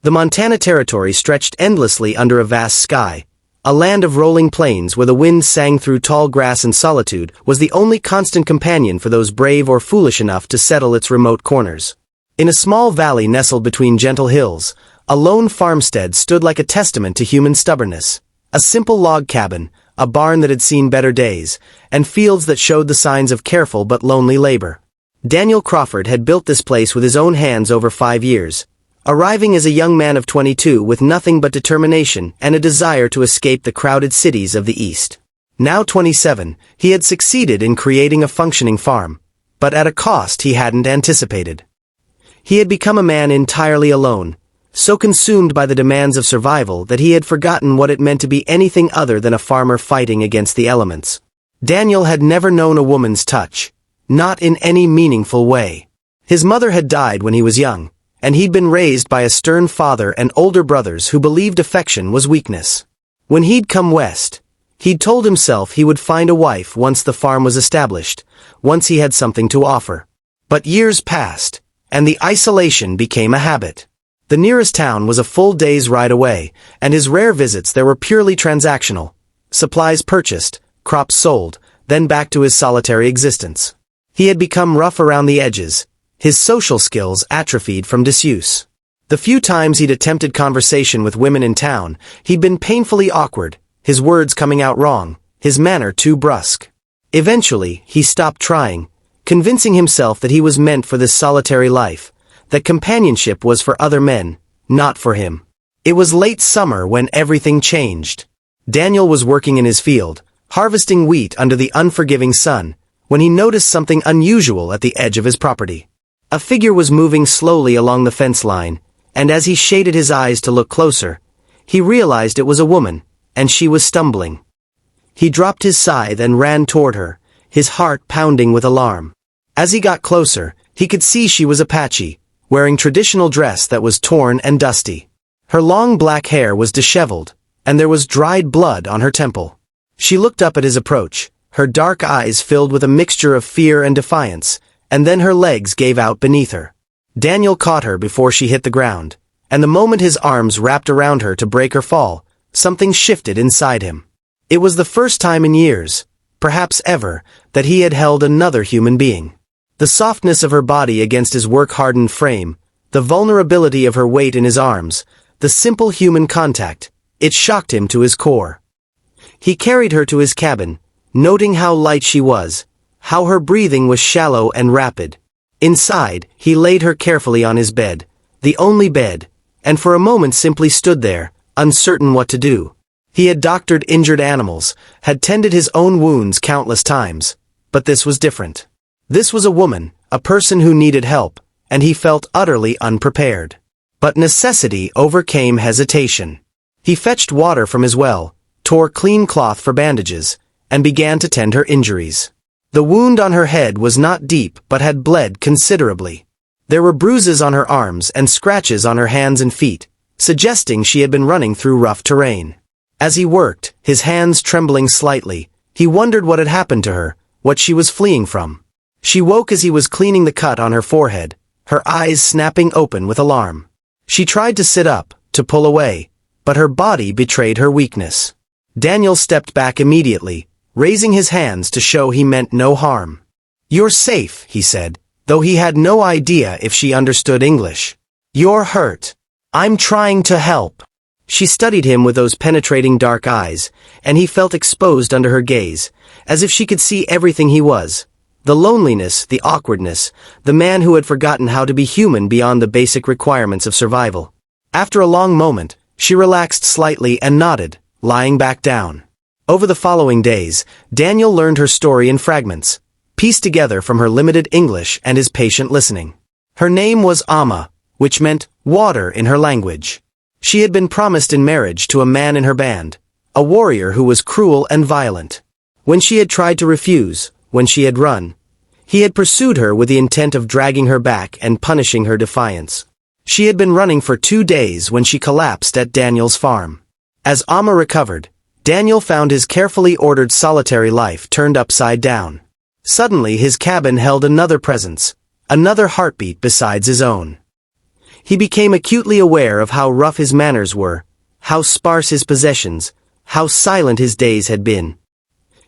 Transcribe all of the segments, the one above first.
The Montana Territory stretched endlessly under a vast sky. A land of rolling plains where the wind sang through tall grass, and solitude was the only constant companion for those brave or foolish enough to settle its remote corners. In a small valley nestled between gentle hills, a lone farmstead stood like a testament to human stubbornness. A simple log cabin, a barn that had seen better days, and fields that showed the signs of careful but lonely labor. Daniel Crawford had built this place with his own hands over 5 years, arriving as a young man of 22 with nothing but determination and a desire to escape the crowded cities of the East. Now 27, he had succeeded in creating a functioning farm, but at a cost he hadn't anticipated. He had become a man entirely alone, so consumed by the demands of survival that he had forgotten what it meant to be anything other than a farmer fighting against the elements. Daniel had never known a woman's touch, not in any meaningful way. His mother had died when he was young, and he'd been raised by a stern father and older brothers who believed affection was weakness. When he'd come west, he'd told himself he would find a wife once the farm was established, once he had something to offer. But years passed, and the isolation became a habit. The nearest town was a full day's ride away, and his rare visits there were purely transactional. Supplies purchased, crops sold, then back to his solitary existence. He had become rough around the edges, his social skills atrophied from disuse. The few times he'd attempted conversation with women in town, he'd been painfully awkward, his words coming out wrong, his manner too brusque. Eventually, he stopped trying, convincing himself that he was meant for this solitary life, that companionship was for other men, not for him. It was late summer when everything changed. Daniel was working in his field, harvesting wheat under the unforgiving sun, when he noticed something unusual at the edge of his property. A figure was moving slowly along the fence line, and as he shaded his eyes to look closer, he realized it was a woman, and she was stumbling. He dropped his scythe and ran toward her, his heart pounding with alarm. As he got closer, he could see she was Apache, wearing traditional dress that was torn and dusty. Her long black hair was disheveled, and there was dried blood on her temple. She looked up at his approach, her dark eyes filled with a mixture of fear and defiance, and then her legs gave out beneath her. Daniel caught her before she hit the ground, and the moment his arms wrapped around her to break her fall, something shifted inside him. It was the first time in years, perhaps ever, that he had held another human being. The softness of her body against his work-hardened frame, the vulnerability of her weight in his arms, the simple human contact, it shocked him to his core. He carried her to his cabin, noting how light she was, how her breathing was shallow and rapid. Inside, he laid her carefully on his bed, the only bed, and for a moment simply stood there, uncertain what to do. He had doctored injured animals, had tended his own wounds countless times, but this was different. This was a woman, a person who needed help, and he felt utterly unprepared. But necessity overcame hesitation. He fetched water from his well, tore clean cloth for bandages, and began to tend her injuries. The wound on her head was not deep but had bled considerably. There were bruises on her arms and scratches on her hands and feet, suggesting she had been running through rough terrain. As he worked, his hands trembling slightly, he wondered what had happened to her, what she was fleeing from. She woke as he was cleaning the cut on her forehead, her eyes snapping open with alarm. She tried to sit up, to pull away, but her body betrayed her weakness. Daniel stepped back immediately, raising his hands to show he meant no harm. "You're safe," he said, though he had no idea if she understood English. "You're hurt. I'm trying to help." She studied him with those penetrating dark eyes, and he felt exposed under her gaze, as if she could see everything he was. The loneliness, the awkwardness, the man who had forgotten how to be human beyond the basic requirements of survival. After a long moment, she relaxed slightly and nodded, lying back down. Over the following days, Daniel learned her story in fragments, pieced together from her limited English and his patient listening. Her name was Amma, which meant water in her language. She had been promised in marriage to a man in her band, a warrior who was cruel and violent. When she had tried to refuse, when she had run, he had pursued her with the intent of dragging her back and punishing her defiance. She had been running for 2 days when she collapsed at Daniel's farm. As Amma recovered, Daniel found his carefully ordered solitary life turned upside down. Suddenly his cabin held another presence, another heartbeat besides his own. He became acutely aware of how rough his manners were, how sparse his possessions, how silent his days had been.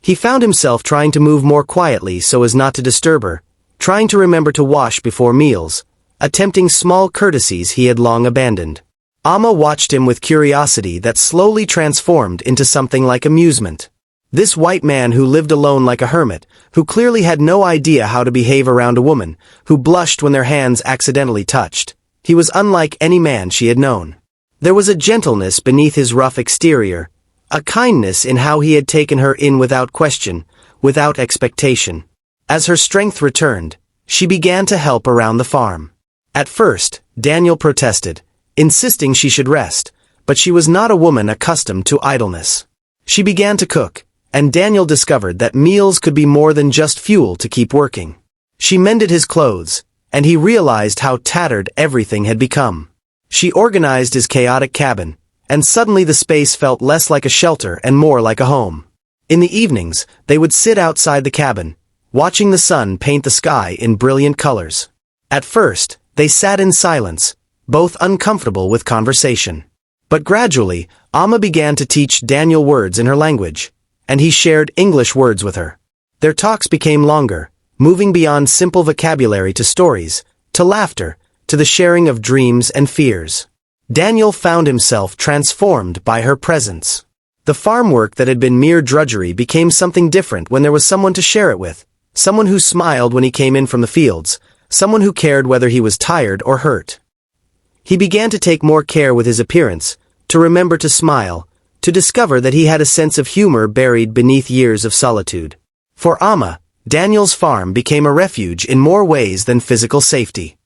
He found himself trying to move more quietly so as not to disturb her, trying to remember to wash before meals, attempting small courtesies he had long abandoned. Amma watched him with curiosity that slowly transformed into something like amusement. This white man who lived alone like a hermit, who clearly had no idea how to behave around a woman, who blushed when their hands accidentally touched. He was unlike any man she had known. There was a gentleness beneath his rough exterior, a kindness in how he had taken her in without question, without expectation. As her strength returned, she began to help around the farm. At first, Daniel protested, insisting she should rest, but she was not a woman accustomed to idleness. She began to cook, and Daniel discovered that meals could be more than just fuel to keep working. She mended his clothes, and he realized how tattered everything had become. She organized his chaotic cabin, and suddenly the space felt less like a shelter and more like a home. In the evenings, they would sit outside the cabin, watching the sun paint the sky in brilliant colors. At first, they sat in silence, both uncomfortable with conversation. But gradually, Amma began to teach Daniel words in her language, and he shared English words with her. Their talks became longer, moving beyond simple vocabulary to stories, to laughter, to the sharing of dreams and fears. Daniel found himself transformed by her presence. The farm work that had been mere drudgery became something different when there was someone to share it with, someone who smiled when he came in from the fields, someone who cared whether he was tired or hurt. He began to take more care with his appearance, to remember to smile, to discover that he had a sense of humor buried beneath years of solitude. For Amma, Daniel's farm became a refuge in more ways than physical safety.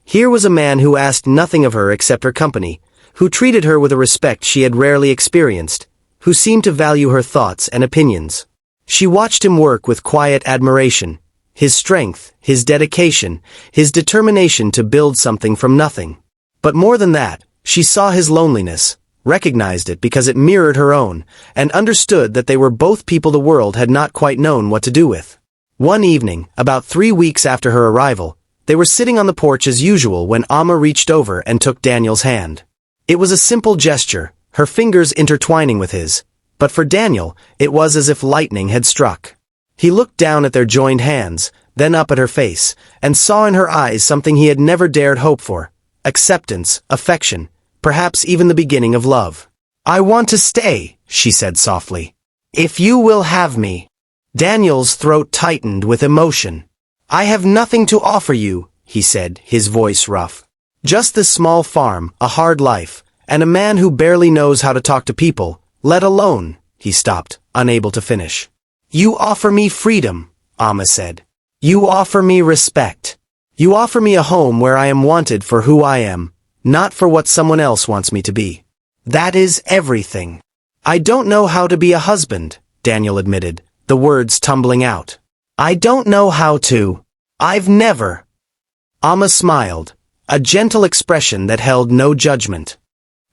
Here was a man who asked nothing of her except her company, who treated her with a respect she had rarely experienced, who seemed to value her thoughts and opinions. She watched him work with quiet admiration, his strength, his dedication, his determination to build something from nothing. But more than that, she saw his loneliness, recognized it because it mirrored her own, and understood that they were both people the world had not quite known what to do with. One evening, about 3 weeks after her arrival, they were sitting on the porch as usual when Amma reached over and took Daniel's hand. It was a simple gesture, her fingers intertwining with his, but for Daniel, it was as if lightning had struck. He looked down at their joined hands, then up at her face, and saw in her eyes something he had never dared hope for: acceptance, affection, perhaps even the beginning of love. "I want to stay," she said softly. "If you will have me." Daniel's throat tightened with emotion. "I have nothing to offer you," he said, his voice rough. "Just this small farm, a hard life, and a man who barely knows how to talk to people, let alone—" He stopped, unable to finish. "You offer me freedom," Amma said. "You offer me respect. You offer me a home where I am wanted for who I am, not for what someone else wants me to be. That is everything." "I don't know how to be a husband," Daniel admitted, the words tumbling out. "I don't know how to. I've never." Amma smiled, a gentle expression that held no judgment.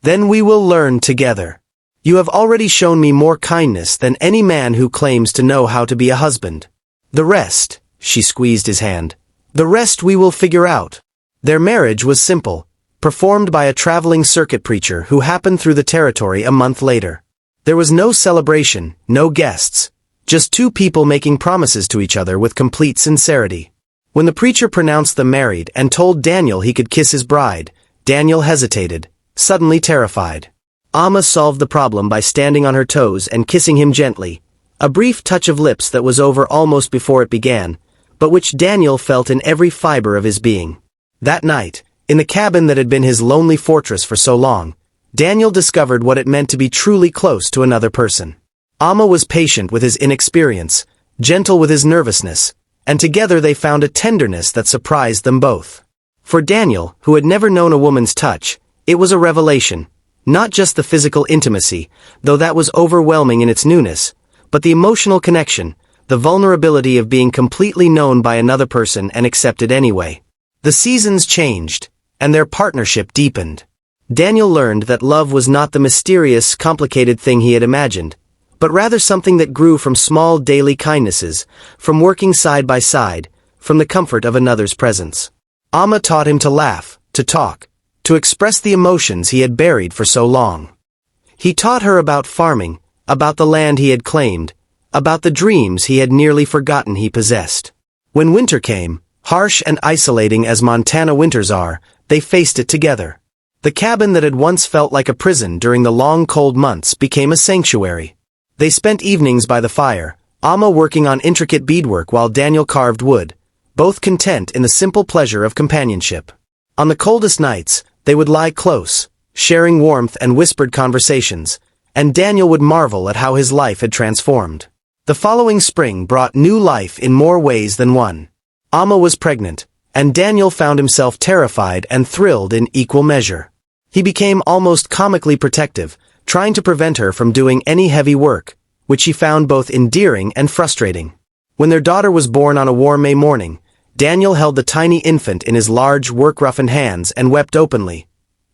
"Then we will learn together. You have already shown me more kindness than any man who claims to know how to be a husband. The rest," she squeezed his hand, "the rest we will figure out." Their marriage was simple, performed by a traveling circuit preacher who happened through the territory a month later. There was no celebration, no guests, just two people making promises to each other with complete sincerity. When the preacher pronounced them married and told Daniel he could kiss his bride, Daniel hesitated, suddenly terrified. Amma solved the problem by standing on her toes and kissing him gently, a brief touch of lips that was over almost before it began, but which Daniel felt in every fiber of his being. That night, in the cabin that had been his lonely fortress for so long, Daniel discovered what it meant to be truly close to another person. Amma was patient with his inexperience, gentle with his nervousness, and together they found a tenderness that surprised them both. For Daniel, who had never known a woman's touch, it was a revelation, not just the physical intimacy, though that was overwhelming in its newness, but the emotional connection, the vulnerability of being completely known by another person and accepted anyway. The seasons changed, and their partnership deepened. Daniel learned that love was not the mysterious, complicated thing he had imagined, but rather something that grew from small daily kindnesses, from working side by side, from the comfort of another's presence. Amma taught him to laugh, to talk, to express the emotions he had buried for so long. He taught her about farming, about the land he had claimed, about the dreams he had nearly forgotten he possessed. When winter came, harsh and isolating as Montana winters are, they faced it together. The cabin that had once felt like a prison during the long cold months became a sanctuary. They spent evenings by the fire, Amma working on intricate beadwork while Daniel carved wood, both content in the simple pleasure of companionship. On the coldest nights, they would lie close, sharing warmth and whispered conversations, and Daniel would marvel at how his life had transformed. The following spring brought new life in more ways than one. Amma was pregnant, and Daniel found himself terrified and thrilled in equal measure. He became almost comically protective, trying to prevent her from doing any heavy work, which he found both endearing and frustrating. When their daughter was born on a warm May morning, Daniel held the tiny infant in his large, work-roughened hands and wept openly.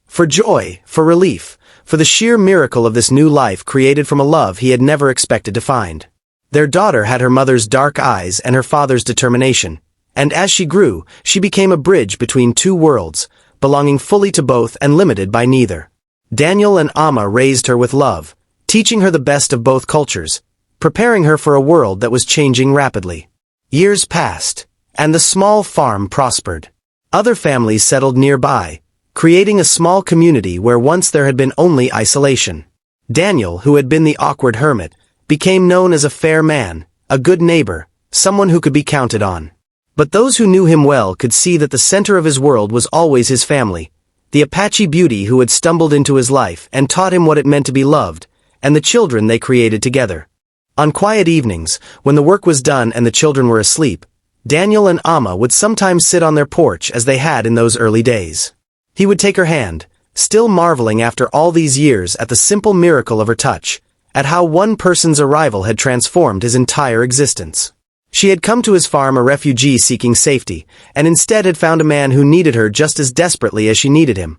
For joy, for relief, for the sheer miracle of this new life created from a love he had never expected to find. Their daughter had her mother's dark eyes and her father's determination, and as she grew, she became a bridge between two worlds, belonging fully to both and limited by neither. Daniel and Amma raised her with love, teaching her the best of both cultures, preparing her for a world that was changing rapidly. Years passed, and the small farm prospered. Other families settled nearby, creating a small community where once there had been only isolation. Daniel, who had been the awkward hermit, became known as a fair man, a good neighbor, someone who could be counted on. But those who knew him well could see that the center of his world was always his family, the Apache beauty who had stumbled into his life and taught him what it meant to be loved, and the children they created together. On quiet evenings, when the work was done and the children were asleep, Daniel and Amma would sometimes sit on their porch as they had in those early days. He would take her hand, still marveling after all these years at the simple miracle of her touch, at how one person's arrival had transformed his entire existence. She had come to his farm a refugee seeking safety, and instead had found a man who needed her just as desperately as she needed him.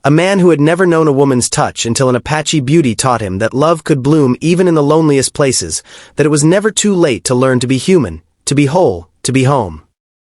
A man who had never known a woman's touch until an Apache beauty taught him that love could bloom even in the loneliest places, that it was never too late to learn to be human, to be whole, to be home.